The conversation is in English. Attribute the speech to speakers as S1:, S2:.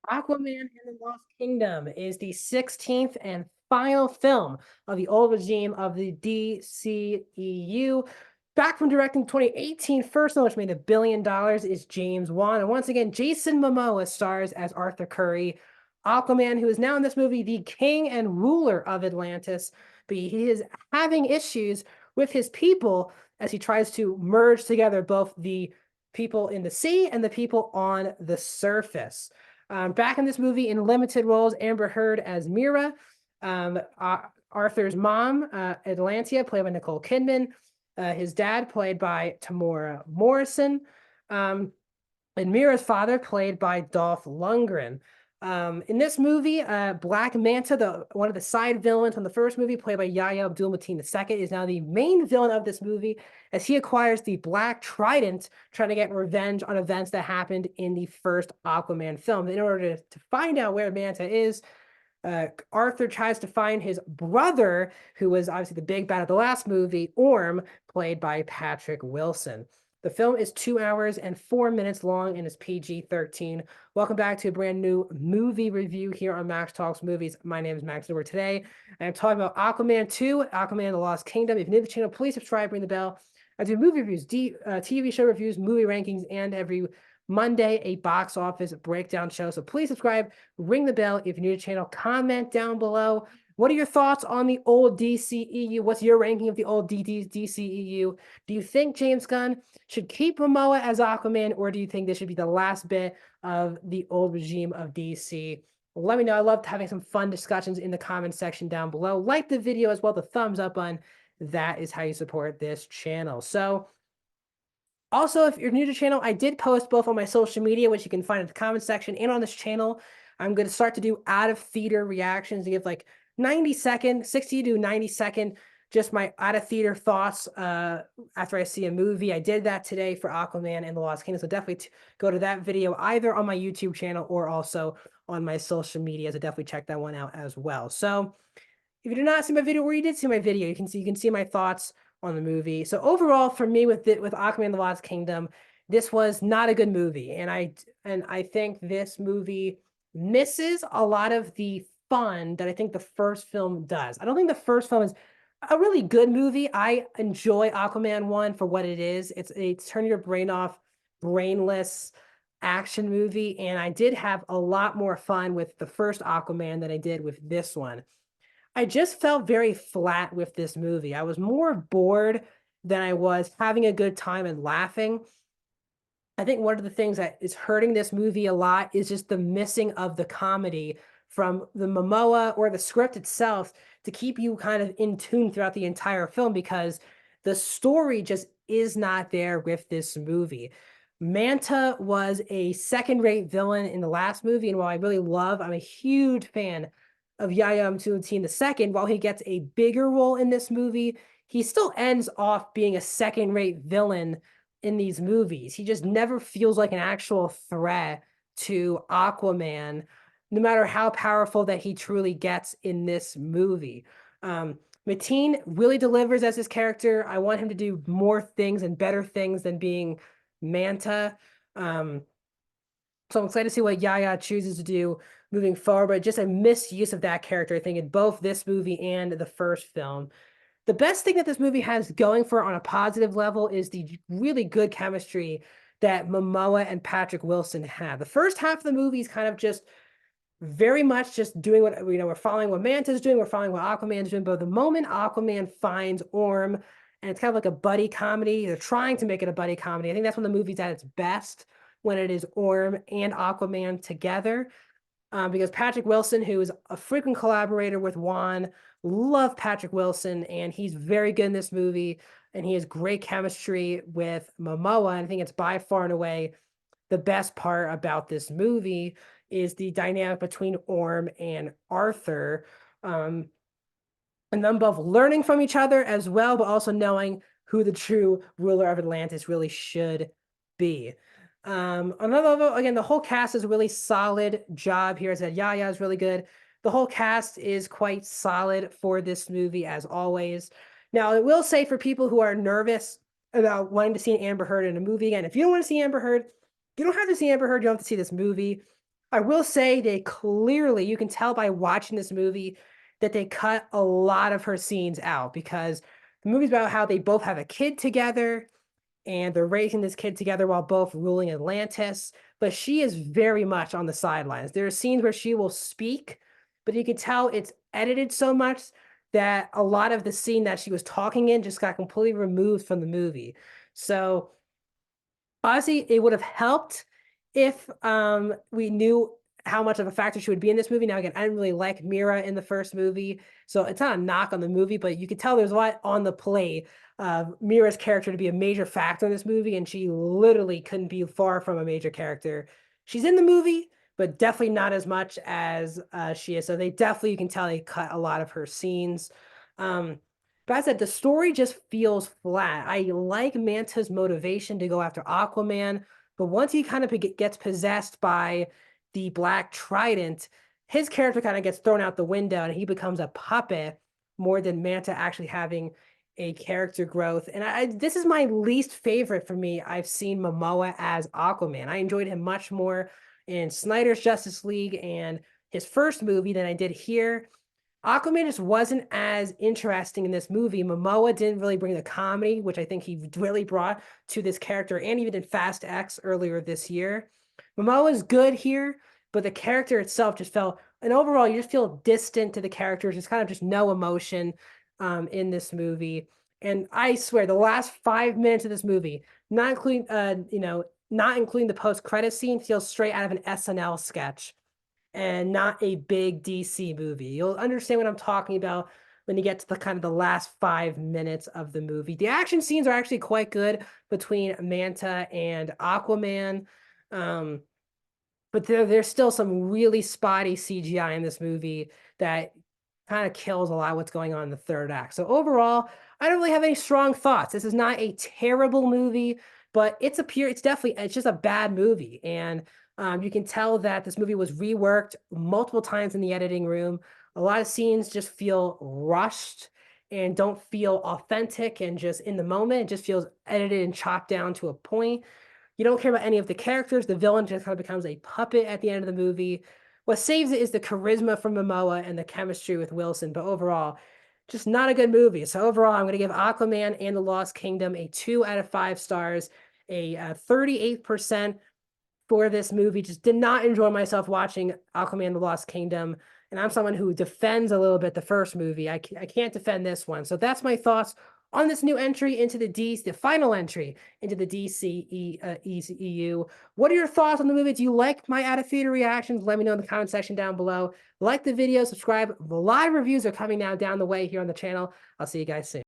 S1: Aquaman and the Lost Kingdom is the 16th and final film of the old regime of the DCEU. Back from directing 2018 first film, which made $1 billion, is James Wan. And once again, Jason Momoa stars as Arthur Curry, Aquaman, who is now in this movie the king and ruler of Atlantis. But he is having issues with his people as he tries to merge together both the people in the sea and the people on the surface. Back in this movie in limited roles, Amber Heard as Mira, Arthur's mom, Atlantia, played by Nicole Kidman, his dad, played by Tamora Morrison, and Mira's father, played by Dolph Lundgren. In this movie, Black Manta, one of the side villains from the first movie, played by Yahya Abdul-Mateen II, is now the main villain of this movie as he acquires the Black Trident, trying to get revenge on events that happened in the first Aquaman film. In order to find out where Manta is, Arthur tries to find his brother, who was obviously the big bad of the last movie, Orm, played by Patrick Wilson. The film is 2 hours and 4 minutes long and is PG-13. Welcome back to a brand new movie review here on Max Talks Movies. My name is Max Newber. Today, I'm talking about Aquaman 2, Aquaman the Lost Kingdom. If you're new to the channel, please subscribe, ring the bell. I do movie reviews, TV show reviews, movie rankings, and every Monday, a box office breakdown show. So please subscribe, ring the bell if you're new to the channel, comment down below. What are your thoughts on the old DCEU? What's your ranking of the old DCEU? Do you think James Gunn should keep Momoa as Aquaman, or do you think this should be the last bit of the old regime of DC? Let me know. I love having some fun discussions in the comment section down below. Like the video as well, the thumbs up button. That is how you support this channel. So also, if you're new to the channel, I did post both on my social media, which you can find in the comment section, and on this channel. I'm going to start to do out of theater reactions to give like 90-second, 60 to 90-second, just my out of theater thoughts after I see a movie. I did that today for Aquaman and the Lost Kingdom. So definitely go to that video either on my YouTube channel or also on my social media. So definitely check that one out as well. So if you did not see my video, or you did see my video, you can see my thoughts on the movie. So overall, for me, with Aquaman and the Lost Kingdom, this was not a good movie, and I think this movie misses a lot of the fun that I think the first film does. I don't think the first film is a really good movie. I enjoy Aquaman 1 for what it is. It's a turn your brain off, brainless action movie, and I did have a lot more fun with the first Aquaman than I did with this one. I just felt very flat with this movie. I was more bored than I was having a good time and laughing. I think one of the things that is hurting this movie a lot is just the missing of the comedy from the Momoa or the script itself to keep you kind of in tune throughout the entire film, because the story just is not there with this movie. Manta was a second-rate villain in the last movie, and while I'm a huge fan of Yahya Abdul-Mateen II, while he gets a bigger role in this movie, he still ends off being a second-rate villain in these movies. He just never feels like an actual threat to Aquaman, no matter how powerful that he truly gets in this movie. Mateen really delivers as his character. I want him to do more things and better things than being Manta. So I'm excited to see what Yaya chooses to do moving forward, but just a misuse of that character, I think, in both this movie and the first film. The best thing that this movie has going for it on a positive level is the really good chemistry that Momoa and Patrick Wilson have. The first half of the movie is kind of just very much just doing what, we're following what Manta's doing, we're following what Aquaman's doing. But the moment Aquaman finds Orm, and it's kind of like a buddy comedy, they're trying to make it a buddy comedy. I think that's when the movie's at its best, when it is Orm and Aquaman together. Because Patrick Wilson, who is a frequent collaborator with Juan, love Patrick Wilson, and he's very good in this movie, and he has great chemistry with Momoa. And I think it's by far and away the best part about this movie is the dynamic between Orm and Arthur, and them both learning from each other as well, but also knowing who the true ruler of Atlantis really should be. Another level, again, the whole cast is a really solid job here. As I said, Yaya is really good. The whole cast is quite solid for this movie, as always. Now, I will say, for people who are nervous about wanting to see Amber Heard in a movie, again, if you don't want to see Amber Heard, you don't have to see Amber Heard. You don't have to see this movie. I will say they clearly, you can tell by watching this movie that they cut a lot of her scenes out because the movie's about how they both have a kid together and they're raising this kid together while both ruling Atlantis. But she is very much on the sidelines. There are scenes where she will speak, but you can tell it's edited so much that a lot of the scene that she was talking in just got completely removed from the movie. So honestly, it would have helped if we knew how much of a factor she would be in this movie. Now, again, I didn't really like Mira in the first movie, so it's not a knock on the movie, but you could tell there's a lot on the play. Mira's character to be a major factor in this movie, and she literally couldn't be far from a major character. She's in the movie, but definitely not as much as she is. So they definitely, you can tell they cut a lot of her scenes. Um, but as I said, the story just feels flat. I like Manta's motivation to go after Aquaman, but once he kind of gets possessed by the Black Trident, his character kind of gets thrown out the window and he becomes a puppet more than Manta actually having a character growth. And this is my least favorite for me. I've seen Momoa as Aquaman. I enjoyed him much more in Snyder's Justice League and his first movie than I did here. Aquaman just wasn't as interesting in this movie. Momoa didn't really bring the comedy, which I think he really brought to this character, and even in Fast X earlier this year. Momoa is good here, but the character itself just felt, and overall, you just feel distant to the characters. Just kind of just no emotion in this movie. And I swear, the last 5 minutes of this movie, not including not including the post-credit scene, feels straight out of an SNL sketch and not a big DC movie. You'll understand what I'm talking about when you get to the kind of the last 5 minutes of the movie. The action scenes are actually quite good between Manta and Aquaman. Um, but there's still some really spotty CGI in this movie that kind of kills a lot of what's going on in the third act. So overall, I don't really have any strong thoughts. This is not a terrible movie, but it's definitely, it's just a bad movie. And you can tell that this movie was reworked multiple times in the editing room. A lot of scenes just feel rushed and don't feel authentic and just in the moment. It just feels edited and chopped down to a point. You don't care about any of the characters. The villain just kind of becomes a puppet at the end of the movie. What saves it is the charisma from Momoa and the chemistry with Wilson. But overall, just not a good movie. So overall, I'm going to give Aquaman and the Lost Kingdom a 2 out of 5 stars, a 38% for this movie. Just did not enjoy myself watching Aquaman: The Lost Kingdom. And I'm someone who defends a little bit the first movie. I can't defend this one. So that's my thoughts on this new entry into the final entry into the DCEU. What are your thoughts on the movie? Do you like my out of theater reactions? Let me know in the comment section down below. Like the video, subscribe. The live reviews are coming now down the way here on the channel. I'll see you guys soon.